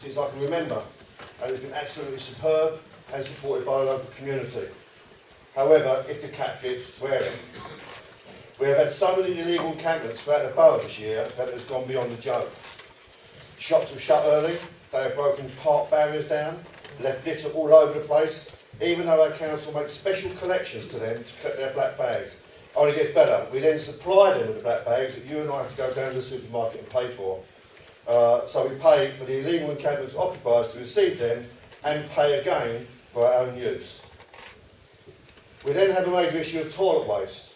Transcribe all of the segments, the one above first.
since I can remember, and it's been absolutely superb and supported by the local community. However, if the cap fits, wear it. We have had so many illegal encampments throughout the borough this year that it has gone beyond the joke. Shops have shut early, they have broken park barriers down, left litter all over the place, even though our council makes special collections to them to collect their black bags. Only gets better. We then supply them with the black bags that you and I have to go down to the supermarket and pay for. So we pay for the illegal encampments occupiers to receive them and pay again for our own use. We then have a major issue of toilet waste,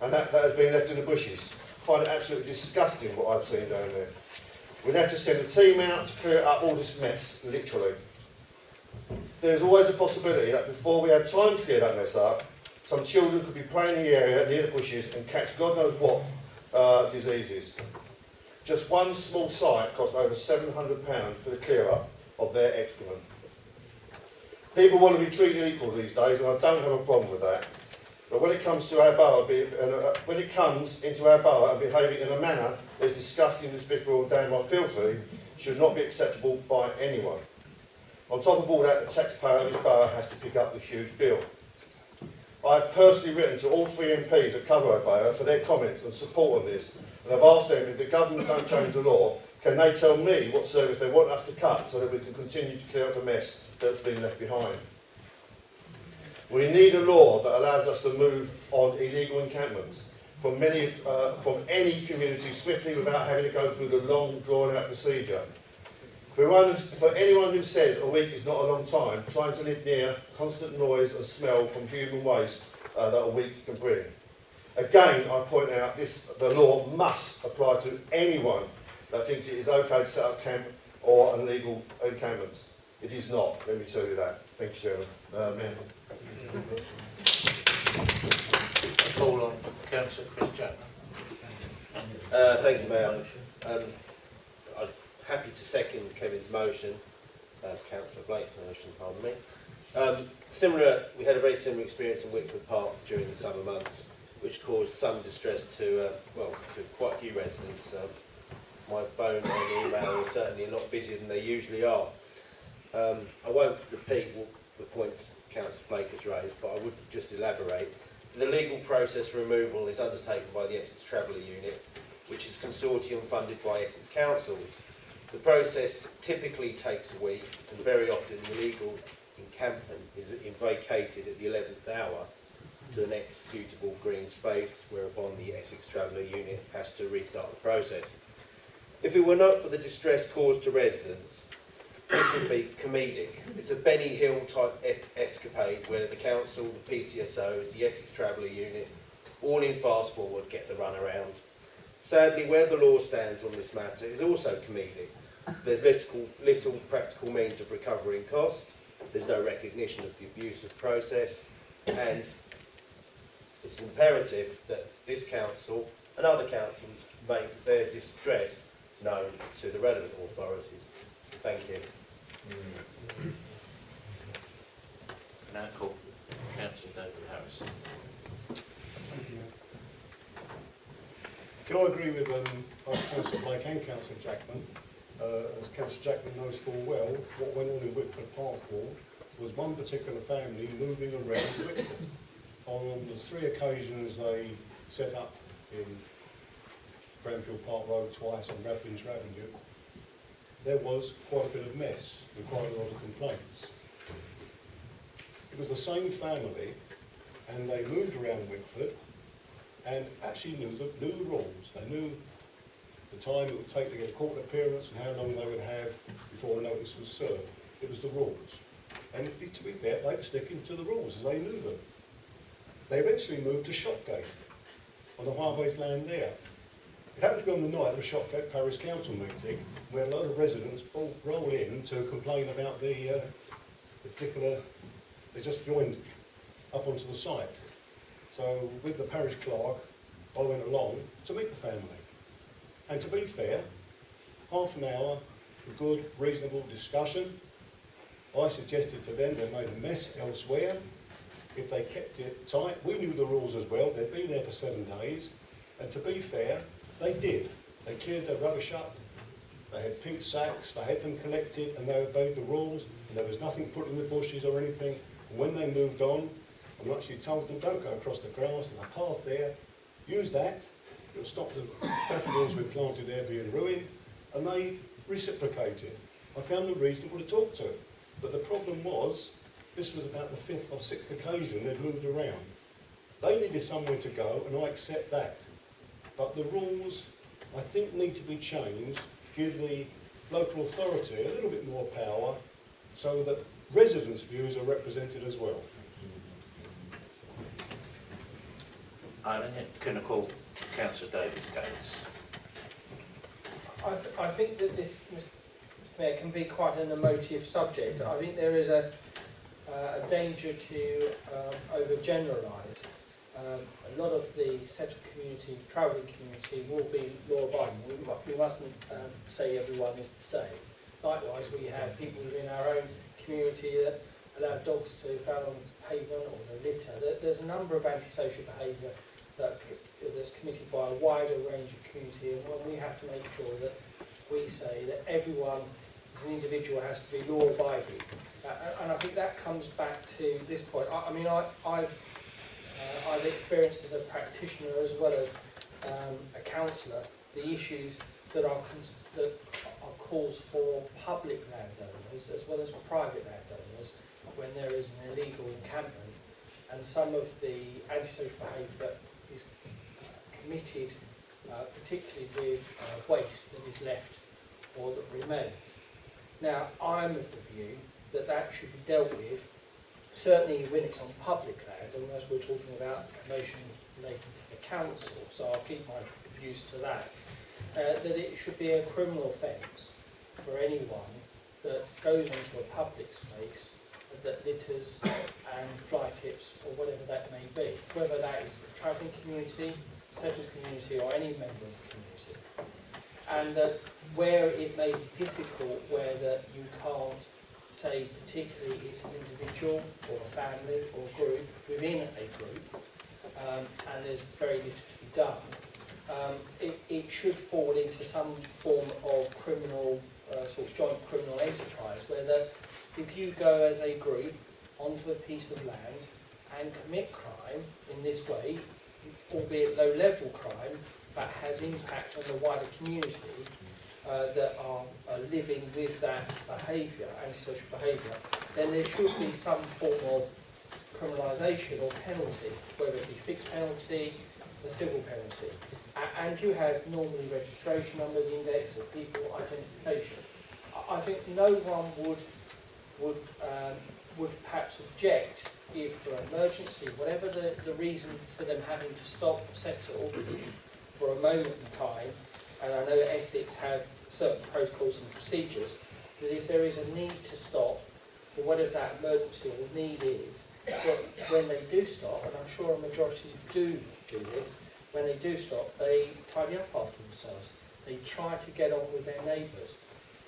and that has been left in the bushes. I find it absolutely disgusting what I've seen down there. We'd have to send a team out to clear up all this mess, literally. There's always a possibility that before we have time to clear that mess up, some children could be playing in the area near the bushes and catch God knows what diseases. Just one small site cost over £700 for the clear up of their excrement. People want to be treated equal these days, and I don't have a problem with that. But when it comes to our borough, when it comes into our borough and behaving in a manner that is disgusting, despicable and downright filthy, should not be acceptable by anyone. On top of all that, the taxpayer of this borough has to pick up the huge bill. I have personally written to all 3 MPs that cover our borough for their comments and support on this, and I've asked them if the government don't change the law, can they tell me what service they want us to cut so that we can continue to clear up the mess that's been left behind. We need a law that allows us to move on illegal encampments from any community swiftly without having to go through the long, drawn-out procedure. For anyone who says a week is not a long time, trying to live near constant noise and smell from human waste that a week can bring. Again, I point out the law must apply to anyone that thinks it is okay to set up camp or illegal encampments. It is not, let me tell you that. Thank you, Chairman. Mayor. Call on Councillor Chris Chapman. Thank you, Mayor. I'm happy to second Kevin's motion, Councillor Blake's motion, pardon me. We had a very similar experience in Wickford Park during the summer months, which caused some distress to quite a few residents. My phone and email are certainly a lot busier than they usually are. I won't repeat the points Councillor Blake has raised, but I would just elaborate. The legal process for removal is undertaken by the Essex Traveller Unit, which is a consortium funded by Essex councils. The process typically takes a week, and very often the legal encampment is vacated at the 11th hour to the next suitable green space, whereupon the Essex Traveller Unit has to restart the process. If it were not for the distress caused to residents, this would be comedic. It's a Benny Hill type escapade where the council, the PCSOs, the Essex Traveller Unit, all in fast forward get the runaround. Sadly, where the law stands on this matter is also comedic. There's little practical means of recovering costs, there's no recognition of the abusive process, and it's imperative that this council and other councils make their distress known to the relevant authorities. Thank you. Now call Councillor David Harris. Thank you. Can I agree with both Councillor Blake and Councillor Jackman? As Councillor Jackman knows full well, what went on in Wickford Park Ward was one particular family moving around Wickford. On the 3 occasions they set up in Cranfield Park Road twice and Radbins Avenue, there was quite a bit of mess and quite a lot of complaints. It was the same family, and they moved around Wickford and actually knew the rules. They knew the time it would take to get a court appearance and how long they would have before a notice was served. It was the rules. And to be fair, they were sticking to the rules as they knew them. They eventually moved to Shopgate on the highways land there. It happened to be on the night of a Shopgate Parish Council meeting where a lot of residents roll in to complain about the particular, they just joined up onto the site. So with the parish clerk, I went along to meet the family. And to be fair, half an hour of good, reasonable discussion. I suggested to them they made a mess elsewhere. If they kept it tight, we knew the rules as well. They'd been there for 7 days. And to be fair, they did. They cleared their rubbish up they had pink sacks, they had them collected and they obeyed the rules and there was nothing put in the bushes or anything. And when they moved on, I actually told them, don't go across the grass, there's a path there, use that, it'll stop the daffodils we planted there being ruined, and they reciprocated. I found them reasonable to talk to, but the problem was, this was about the 5th or 6th occasion they'd moved around. They needed somewhere to go, and I accept that. But the rules, I think, need to be changed, give the local authority a little bit more power, so that residents' views are represented as well. I'm going to call Councillor David Gates. I think that this, Mr Mayor, can be quite an emotive subject. I think there is a danger to overgeneralise. A lot of the settled community, travelling community, will be law-abiding. We mustn't say everyone is the same. Likewise, we have people within our own community that allow dogs to foul on the pavement or the litter. There's a number of antisocial behaviour that's committed by a wider range of community, and we have to make sure that we say that everyone as an individual has to be law-abiding. And I think that comes back to this point. I mean, I've experienced as a practitioner as well as a councillor the issues that are calls for public landowners as well as private landowners when there is an illegal encampment, and some of the antisocial behaviour that is committed, particularly with waste that is left or that remains. Now, I'm of the view that that should be dealt with, certainly when it's on public land, and as we're talking about a motion related to the council, so I'll keep my views to that, that it should be a criminal offence for anyone that goes into a public space that litters and fly tips or whatever that may be, whether that is the travelling community, settled community or any member of the community. And that where it may be difficult, where that you can't say particularly it's an individual or a family or a group within a group, and there's very little to be done, it should fall into some form of criminal, sort of joint criminal enterprise, where that if you go as a group onto a piece of land and commit crime in this way, albeit low-level crime, that has impact on the wider community that are living with that behaviour, antisocial behaviour, then there should be some form of criminalisation or penalty, whether it be fixed penalty, a civil penalty. And you have normally registration numbers, index of people, identification. I think no one would perhaps object if for an emergency, whatever the reason for them having to stop, settle for a moment in time, and I know that Essex have certain protocols and procedures, that if there is a need to stop, or whatever that emergency or need is, that when they do stop, and I'm sure a majority do this, when they do stop, they tidy up after themselves. They try to get on with their neighbours.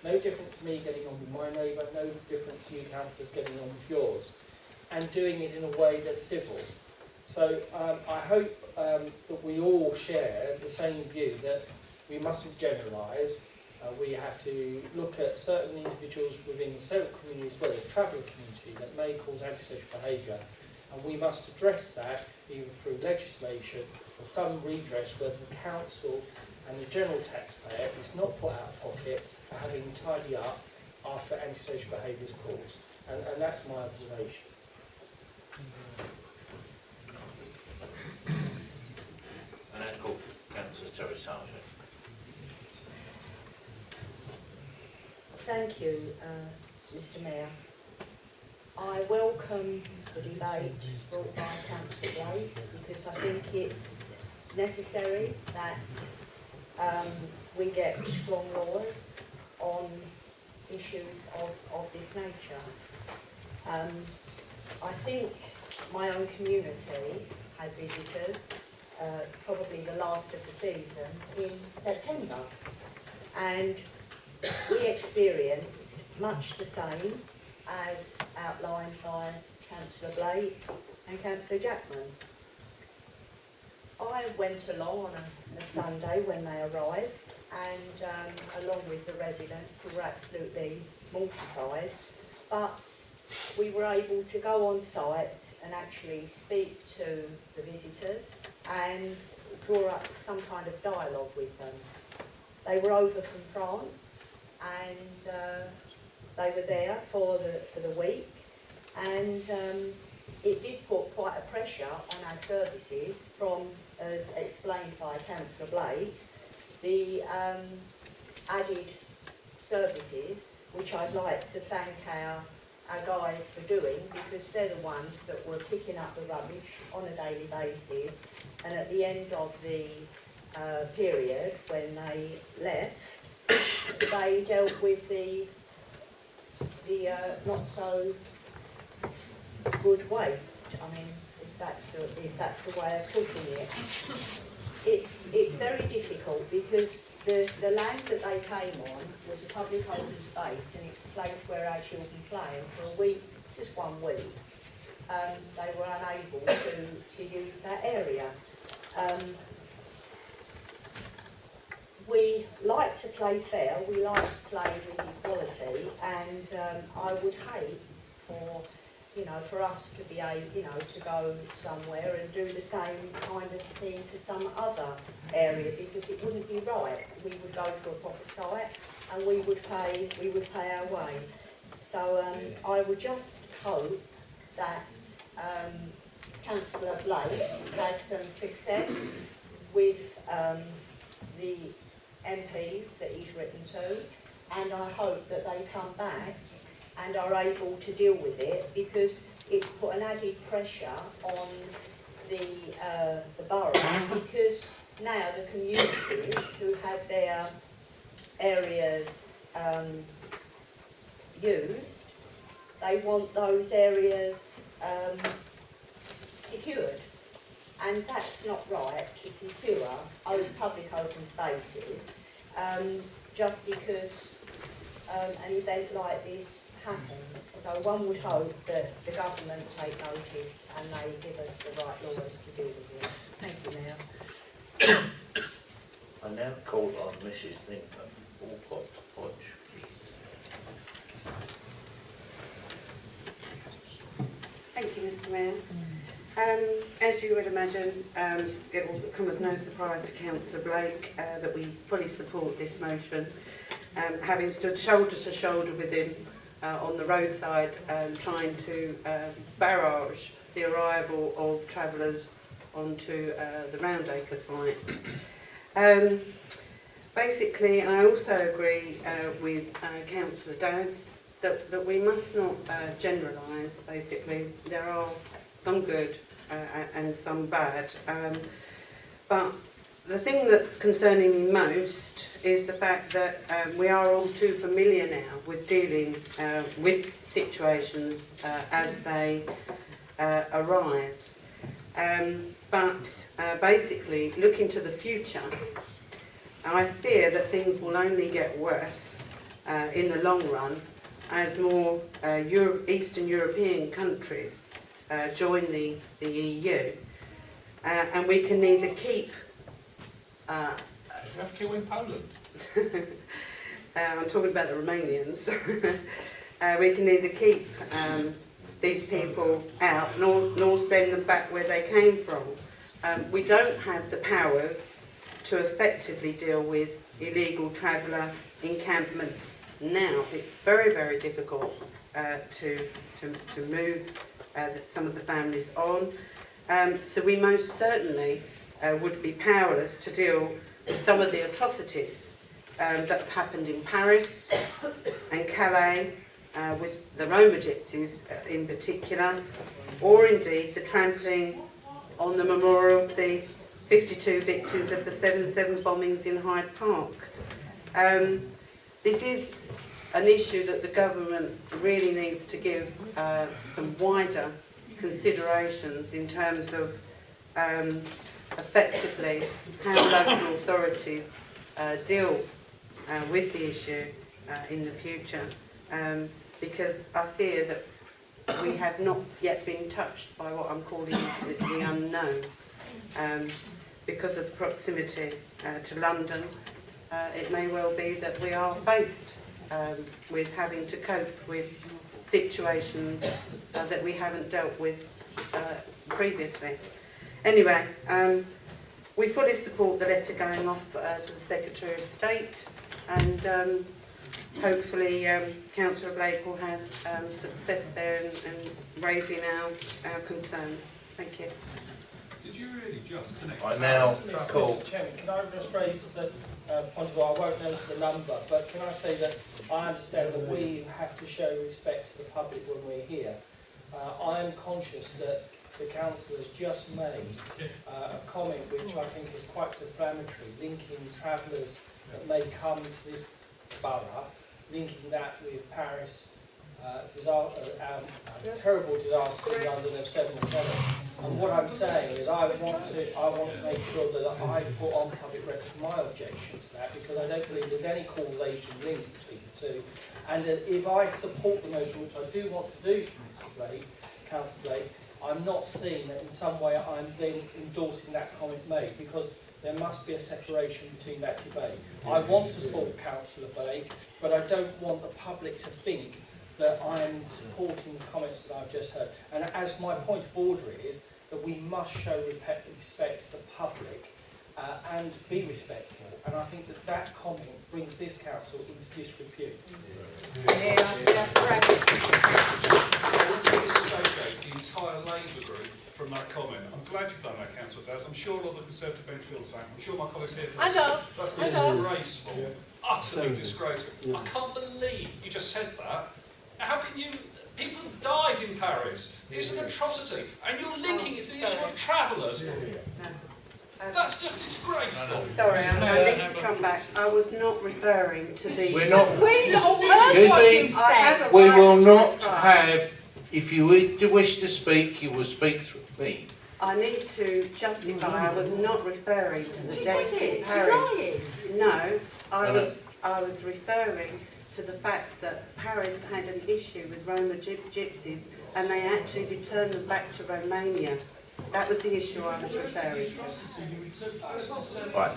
No different to me getting on with my neighbour, no different to you councillors getting on with yours, and doing it in a way that's civil. So I hope that we all share the same view that we mustn't generalise. We have to look at certain individuals within the settled community as well as the travelling community that may cause antisocial behaviour, and we must address that either through legislation or some redress where the council and the general taxpayer is not put out of pocket for having to tidy up after antisocial behaviour is caused. And that's my observation. And I call Councillor Terry Sargent. Thank you, Mr Mayor. I welcome the debate brought by Councillor Blake because I think it's necessary that we get strong laws on issues of this nature. I think my own community had visitors, probably the last of the season, in September, and we experienced much the same as outlined by Councillor Blake and Councillor Jackman. I went along on a Sunday when they arrived, and along with the residents who were absolutely mortified. But we were able to go on site and actually speak to the visitors and draw up some kind of dialogue with them. They were over from France, and they were there for the week, and it did put quite a pressure on our services from, as explained by Councillor Blake, the added services, which I'd like to thank our guys for doing, because they're the ones that were picking up the rubbish on a daily basis, and at the end of the period when they left, they dealt with the not so good waste. I mean, if that's the way of putting it. It's very difficult because the land that they came on was a public open space, and it's a place where our children play, and for a week, just 1 week, they were unable to use that area. We like to play fair, we like to play with equality, and I would hate for, for us to be able, to go somewhere and do the same kind of thing for some other area, because it wouldn't be right. We would go to a proper site and we would pay our way. So I would just hope that Councillor Blake has some success with the MPs that he's written to, and I hope that they come back and are able to deal with it, because it's put an added pressure on the borough, because now the communities who have their areas used, they want those areas secured, and that's not right to secure public open spaces just because an event like this happened. So one would hope that the government take notice and they give us the right laws to deal with it. Thank you, Mayor. I now call on Mrs. Lincoln, Walcott, Hodge, please. Thank you, Mr. Mayor. As you would imagine, it will come as no surprise to Councillor Blake that we fully support this motion. Having stood shoulder to shoulder with him on the roadside, trying to barrage the arrival of travellers onto the Roundacre site. Basically, I also agree with Councillor Dowds that we must not generalise. Basically, there are some good and some bad. But the thing that's concerning me most is the fact that we are all too familiar now with dealing with situations as they arise. But basically, looking to the future, I fear that things will only get worse in the long run as more Eastern European countries join the EU, and we can neither keep We have to kill in Poland. I'm talking about the Romanians. We can neither keep these people out nor send them back where they came from. We don't have the powers to effectively deal with illegal traveller encampments now. It's very, very difficult to move some of the families on. So we most certainly would be powerless to deal with some of the atrocities that have happened in Paris and Calais, with the Roma gypsies in particular, or indeed the trampling on the memorial of the 52 victims of the 7/7 bombings in Hyde Park. This is an issue that the government really needs to give some wider considerations in terms of effectively how local authorities deal with the issue in the future, because I fear that we have not yet been touched by what I'm calling the unknown, because of the proximity to London, it may well be that we are faced with having to cope with situations that we haven't dealt with previously. Anyway, we fully support the letter going off to the Secretary of State, and hopefully Councillor Blake will have success there in raising our concerns. Thank you. Did you really just connect? I now call. Mr. Chairman, can I just raise as a point of view, I won't know the number, but can I say that I understand that we have to show respect to the public when we're here. I am conscious that the council has just made a comment which I think is quite defamatory, linking travellers that may come to this borough, linking that with Paris, terrible disaster in London of 77. And what I'm saying is I want to make sure that I put on public record my objection to that, because I don't believe there's any causation link between the two. And that if I support the motion, which I do want to do, Mrs. Blake, Councillor Blake, I'm not seeing that in some way I'm then endorsing that comment made, because there must be a separation between that debate. I want to support Councillor Blake, but I don't want the public to think that I'm supporting the comments that I've just heard. And as my point of order is that we must show respect to the public and be respectful. And I think that that comment brings this council into disrepute. Disassociate the entire Labour group from that comment. I'm glad you've done that, Councillor Daz. I'm sure a lot of the Conservative bench feel the same. I'm sure my colleagues here feel the same. That's disgraceful. Utterly disgraceful. I can't believe you just said that. How can you... People died in Paris. It's an atrocity. And you're linking it to the issue of travellers. That's just disgraceful. Sorry, I need to come back. I was not referring to the... We're not... We've not heard what you said. We will not have... If you wish to speak, you will speak through me. I need to justify. I was not referring to the She deaths said in it. Paris. She's lying. No, I was referring to the fact that Paris had an issue with Roma gypsies, and they actually returned them back to Romania. That was the issue I was referring to. Right.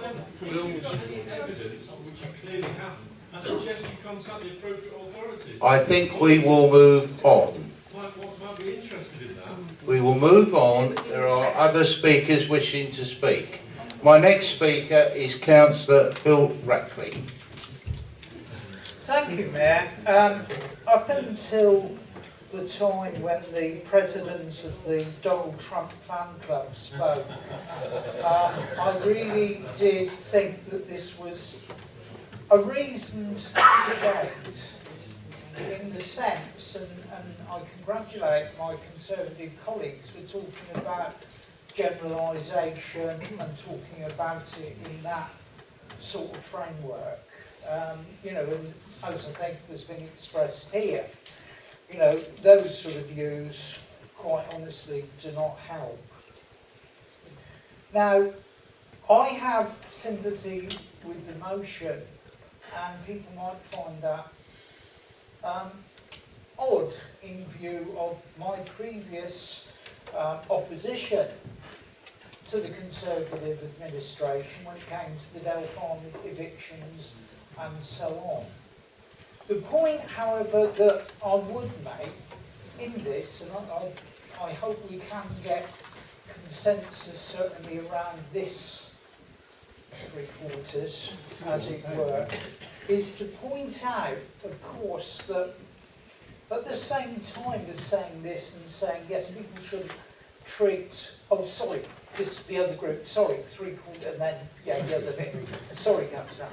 I suggest you contact the appropriate authorities. I think we will move on. Might be interested in that. We will move on. There are other speakers wishing to speak. My next speaker is Councillor Phil Rackley. Thank you, Mayor. Up until the time when the president of the Donald Trump fan club spoke, I really did think that this was a reasoned debate in the sense, and I congratulate my Conservative colleagues for talking about generalisation and talking about it in that sort of framework. You know, and as I think has been expressed here, you know, those sort of views, quite honestly, do not help. Now, I have sympathy with the motion, and people might find that odd in view of my previous opposition to the Conservative administration when it came to the Dale Farm evictions and so on. The point, however, that I would make in this, and I hope we can get consensus certainly around this three-quarters, as it were, is to point out, of course, that at the same time as saying this and saying, yes, people should treat, oh, sorry, this is the other group, sorry, three-quarters, and then, yeah, the other bit. Sorry, Councillor.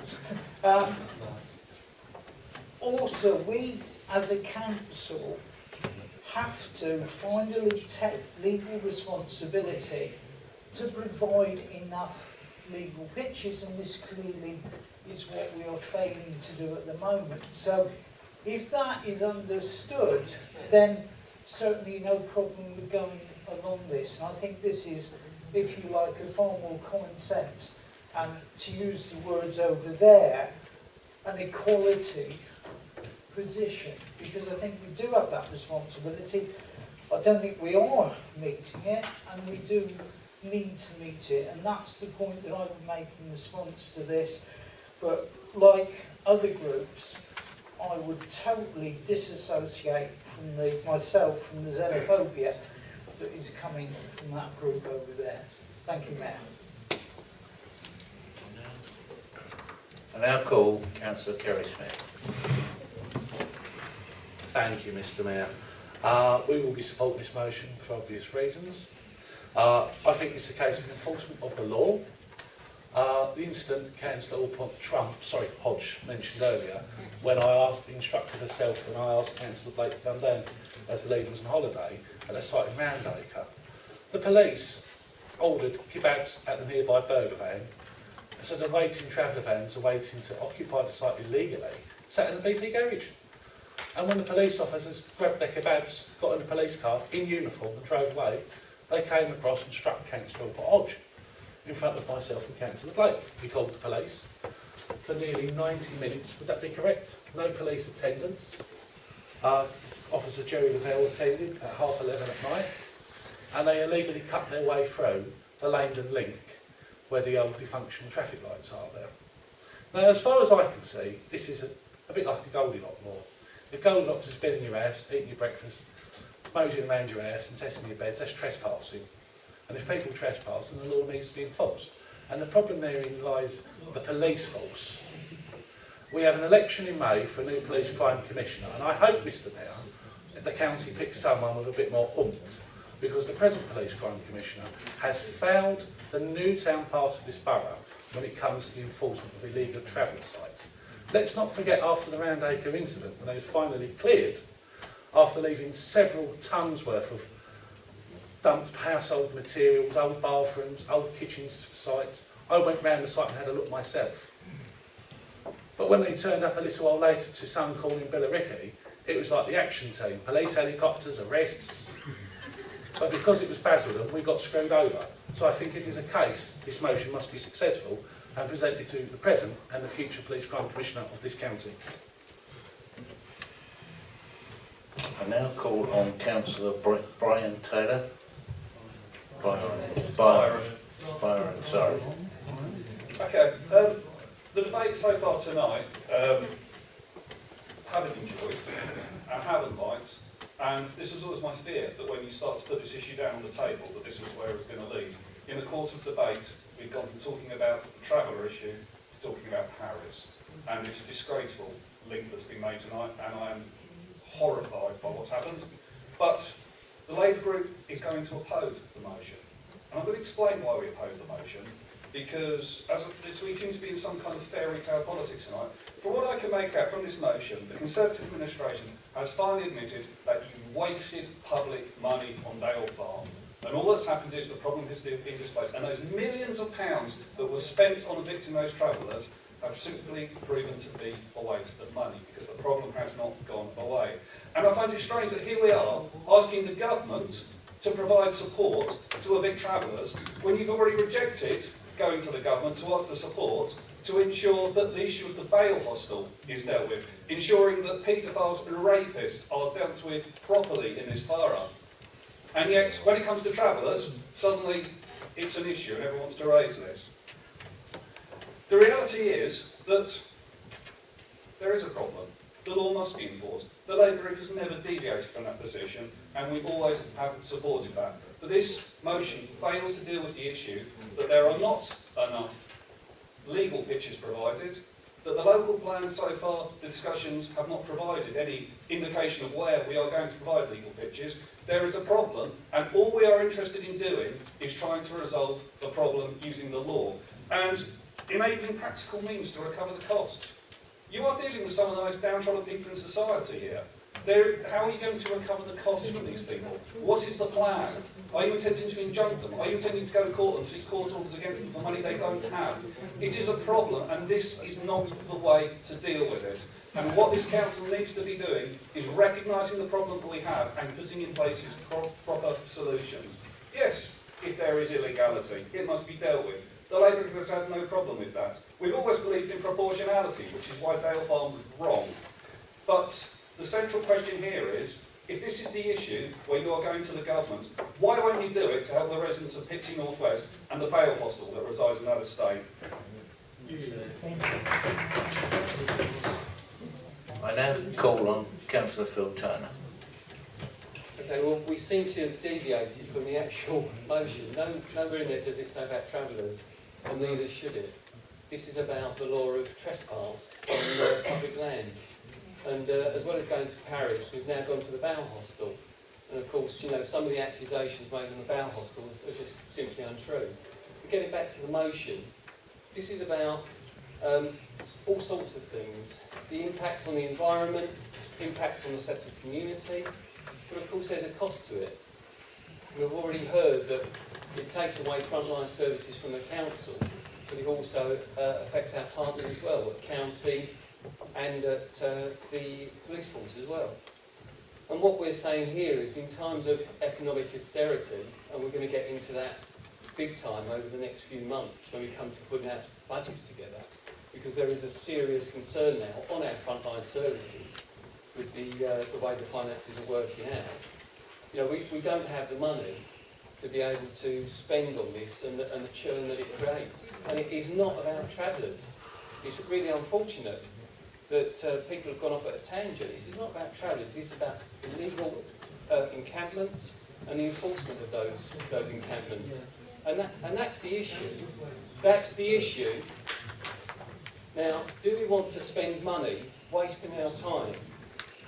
Also, we, as a council, have to finally take legal responsibility to provide enough legal pitches, and this clearly is what we are failing to do at the moment. So, if that is understood, then certainly no problem with going along this. And I think this is, if you like, a far more common sense, and to use the words over there, an equality position, because I think we do have that responsibility. I don't think we are meeting it, and we do need to meet it, and that's the point that I would make in response to this. but like other groups, I would totally disassociate myself from the xenophobia that is coming from that group over there. Thank you, Mayor. I now call Councillor Kerry Smith. Thank you, Mr. Mayor. We will be supporting this motion for obvious reasons. I think it's a case of enforcement of the law. The incident Councillor Hodge mentioned earlier, when I instructed herself and I asked Councillor Blake to come down as the lady was on holiday at a site in Roundacre. The police ordered kebabs at the nearby burger van, so the waiting traveller vans are waiting to occupy the site illegally, sat in the BP garage. And when the police officers grabbed their kebabs, got in the police car in uniform and drove away, they came across and struck Councillor Hodge in front of myself and Councillor Blake. We called the police for nearly 90 minutes. Would that be correct? No police attendance. Officer Jerry Lavelle attended at 11:30 at night, and they illegally cut their way through the Langdon link where the old defunctional traffic lights are there. Now, as far as I can see, this is a bit like a Goldilocks law. If Goldilocks has been in your house, eating your breakfast, moseying around your house and testing your beds, that's trespassing. And if people trespass, then the law needs to be enforced. And the problem therein lies the police force. We have an election in May for a new police crime commissioner, and I hope, Mr. Mayor, that the county picks someone with a bit more oomph, because the present police crime commissioner has failed the Newtown part of this borough when it comes to the enforcement of illegal travel sites. Let's not forget, after the Roundacre incident, when they was finally cleared, after leaving several tonnes worth of dumped household materials, old bathrooms, old kitchen sites, I went round the site and had a look myself. But when they turned up a little while later to some call in Billericay, it was like the action team, police helicopters, arrests. But because it was Basildon, we got screwed over. So I think it is a case this motion must be successful and presented to the present and the future police crime commissioner of this county. I now call on Councillor Brian Taylor. Byron, sorry. Okay, the debate so far tonight, haven't enjoyed and haven't liked, and this was always my fear, that when you start to put this issue down on the table, that this was where it was going to lead. In the course of debate, we've gone from talking about the traveller issue to talking about Harris, and it's a disgraceful link that's been made tonight, and I am horrified by what's happened. But the Labour group is going to oppose the motion. And I'm going to explain why we oppose the motion, because we seem to be in some kind of fairy tale politics tonight. From what I can make out from this motion, the Conservative administration has finally admitted that you wasted public money on Dale Farm. And all that's happened is the problem has been displaced. And those millions of pounds that were spent on evicting those travellers have simply proven to be a waste of money, because the problem has not gone away. And I find it strange that here we are asking the government to provide support to evict travellers when you've already rejected going to the government to ask for support to ensure that the issue of the bail hostel is dealt with, ensuring that paedophiles and rapists are dealt with properly in this borough. And yet, when it comes to travellers, suddenly it's an issue and everyone wants to raise this. The reality is that there is a problem. The law must be enforced. The Labour group has never deviated from that position, and we always have supported that. But this motion fails to deal with the issue that there are not enough legal pitches provided, that the local plan so far, the discussions have not provided any indication of where we are going to provide legal pitches. There is a problem, and all we are interested in doing is trying to resolve the problem using the law and enabling practical means to recover the costs. You are dealing with some of the most downtrodden people in society here. How are you going to recover the costs from these people? What is the plan? Are you intending to injunct them? Are you intending to go to court and seek court orders against them for money they don't have? It is a problem, and this is not the way to deal with it. And what this council needs to be doing is recognising the problem that we have and putting in place proper solutions. Yes, if there is illegality, it must be dealt with. The Labour group has had no problem with that. We've always believed in proportionality, which is why Dale Farm was wrong. But the central question here is, if this is the issue where you are going to the government, why won't you do it to help the residents of Pitsea North West and the Bail Hostel that resides in that estate? I now call on Councillor Phil Turner. Okay, well, we seem to have deviated from the actual motion. Nowhere in there does it say about travellers, and neither should it. This is about the law of trespass on public land. And as well as going to Paris, we've now gone to the Bow Hostel. And of course, you know, some of the accusations made on the Bow Hostel are just simply untrue. But getting back to the motion, this is about all sorts of things. The impact on the environment, impact on the settled community, but of course there's a cost to it. We've already heard that it takes away frontline services from the council, but it also affects our partners as well, at county and at the police force as well. And what we're saying here is in times of economic austerity, and we're going to get into that big time over the next few months when we come to putting our budgets together, because there is a serious concern now on our frontline services with the way the finances are working out. You know, we don't have the money to be able to spend on this and the churn that it creates. And it is not about travellers. It's really unfortunate that people have gone off at a tangent. This is not about travellers, this is about illegal encampments and the enforcement of those encampments. And that's the issue. That's the issue. Now, do we want to spend money wasting our time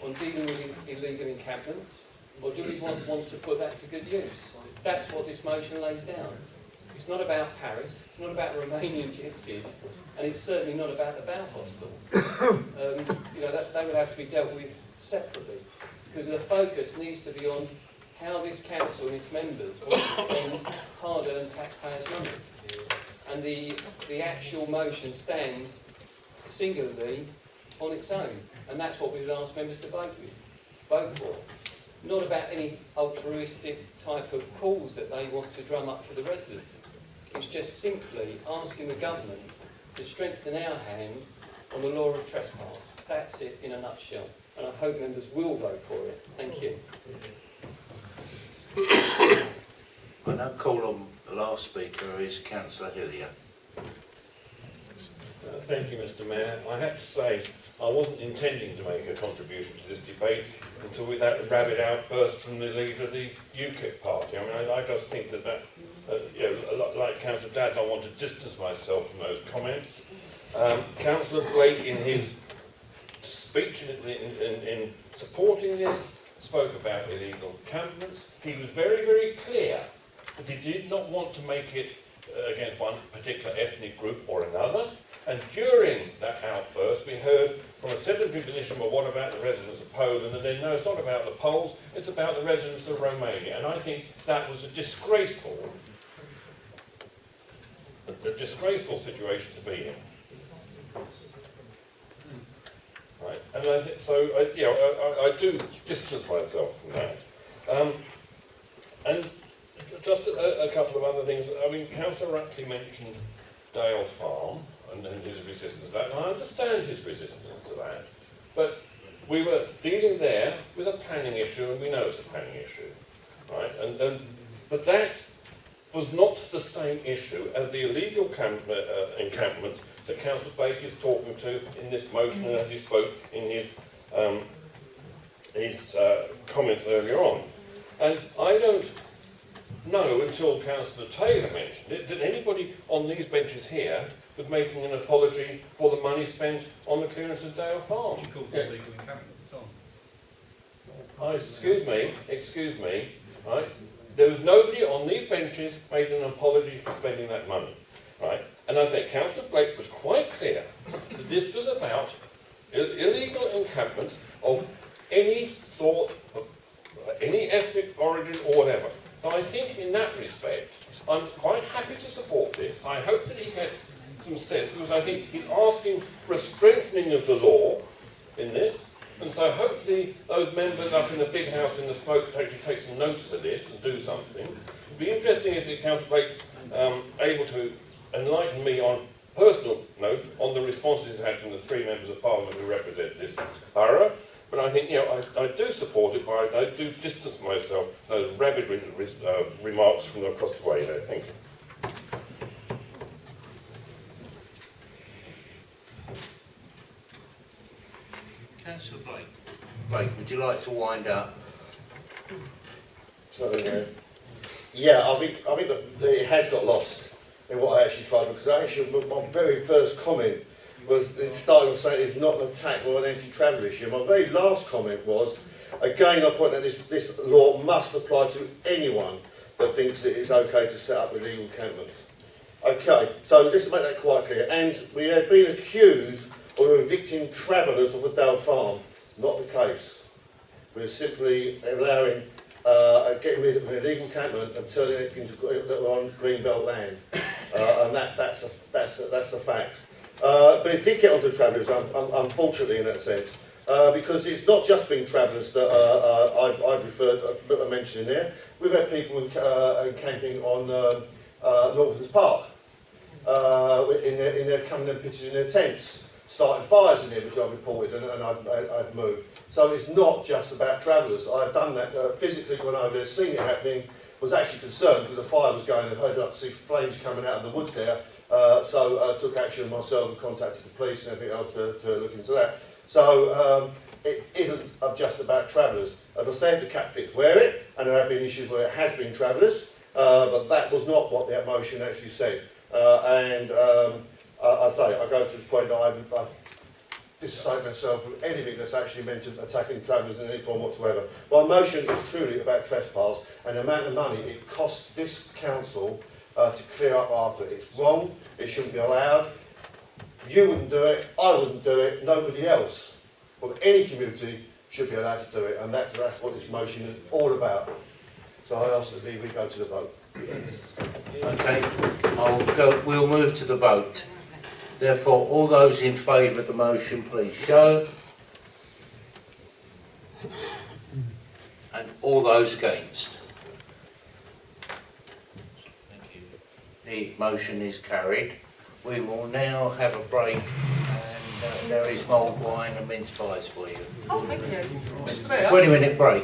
on dealing with illegal encampments, or do we want to put that to good use? That's what this motion lays down. It's not about Paris, it's not about Romanian gypsies, and it's certainly not about the Bow Hostel. You know, that would have to be dealt with separately, because the focus needs to be on how this council and its members want to spend hard-earned taxpayers' money. And the actual motion stands singularly on its own, and that's what we would ask members to vote for. Not about any altruistic type of cause that they want to drum up for the residents. It's just simply asking the government to strengthen our hand on the law of trespass. That's it in a nutshell, and I hope members will vote for it. Thank you. I now call on the last speaker, who is Councillor Hillier. Thank you, Mr. Mayor. I have to say, I wasn't intending to make a contribution to this debate until we had a rabid outburst from the leader of the UKIP party. I mean, I just think that you know, like Councillor Daz, I want to distance myself from those comments. Councillor Blake, in his speech in supporting this, spoke about illegal encampments. He was very, very clear that he did not want to make it against one particular ethnic group or another. And during that outburst, we heard from a secondary position, well, what about the residents of Poland? And then, no, it's not about the Poles, it's about the residents of Romania. And I think that was a disgraceful situation to be in. Right? And I think, so, you know, I do distance myself from that. And just a couple of other things. I mean, Councillor Rutley mentioned Dale Farm and his resistance to that, and I understand his resistance to that. But we were dealing there with a planning issue, and we know it's a planning issue, right? But that was not the same issue as the illegal encampments that Councillor Blake is talking to in this motion, and as he spoke in his comments earlier on. And I don't know until Councillor Taylor mentioned it that anybody on these benches here was making an apology for the money spent on the clearance of Dale Farm. Which you call for illegal encampments on. Excuse me, right? There was nobody on these benches made an apology for spending that money, right? And I say, Councillor Blake was quite clear that this was about illegal encampments of any sort, of any ethnic origin or whatever. So I think in that respect, I'm quite happy to support this. I hope that he gets some sense, because I think he's asking for a strengthening of the law in this. And so hopefully those members up in the big house in the smoke actually take some notice of this and do something. It'd be interesting if Councillor Blake's able to enlighten me on personal note on the responses he's had from the 3 members of Parliament who represent this borough. But I think, you know, I do support it, but I do distance myself from those rabid remarks from across the way there. Thank you. you like to wind up? Sorry, yeah, I think that it has got lost in what I actually tried, because my very first comment was it started off saying it's not an attack or an anti-travel issue. My very last comment was, again, I point out this law must apply to anyone that thinks that it's okay to set up illegal encampments. Okay, so let's make that quite clear. And we have been accused of evicting travellers of a Dale farm. Not the case. We're simply allowing, getting rid of an illegal encampment and turning it into on greenbelt land, and that's the fact. But it did get onto travellers, unfortunately, in that sense, because it's not just been travellers that I've referred, that I mentioned in there. We've had people camping on Northlands Park, in their coming and pitching in their tents, starting fires in there, which I've reported and I've moved. So it's not just about travellers. I've done that, physically gone over there, seen it happening, was actually concerned because the fire was going and heard up see flames coming out of the woods there. So I took action myself and contacted the police and everything else to look into that. So it isn't just about travellers. As I said, the cap fits wear it, and there have been issues where it has been travellers, but that was not what that motion actually said. I go to the point that I've disassociated myself from anything that's actually mentioned attacking travellers in any form whatsoever. My motion is truly about trespass and the amount of money it costs this council to clear up after. It's wrong, it shouldn't be allowed. You wouldn't do it, I wouldn't do it, nobody else. Well, any community should be allowed to do it, and that's what this motion is all about. So I ask that we go to the vote. Okay, we'll move to the vote. Therefore, all those in favour of the motion, please show. And all those against. The motion is carried. We will now have a break, and there is mulled wine and mince pies for you. Oh, thank you. Mr. Mayor. 20-minute break.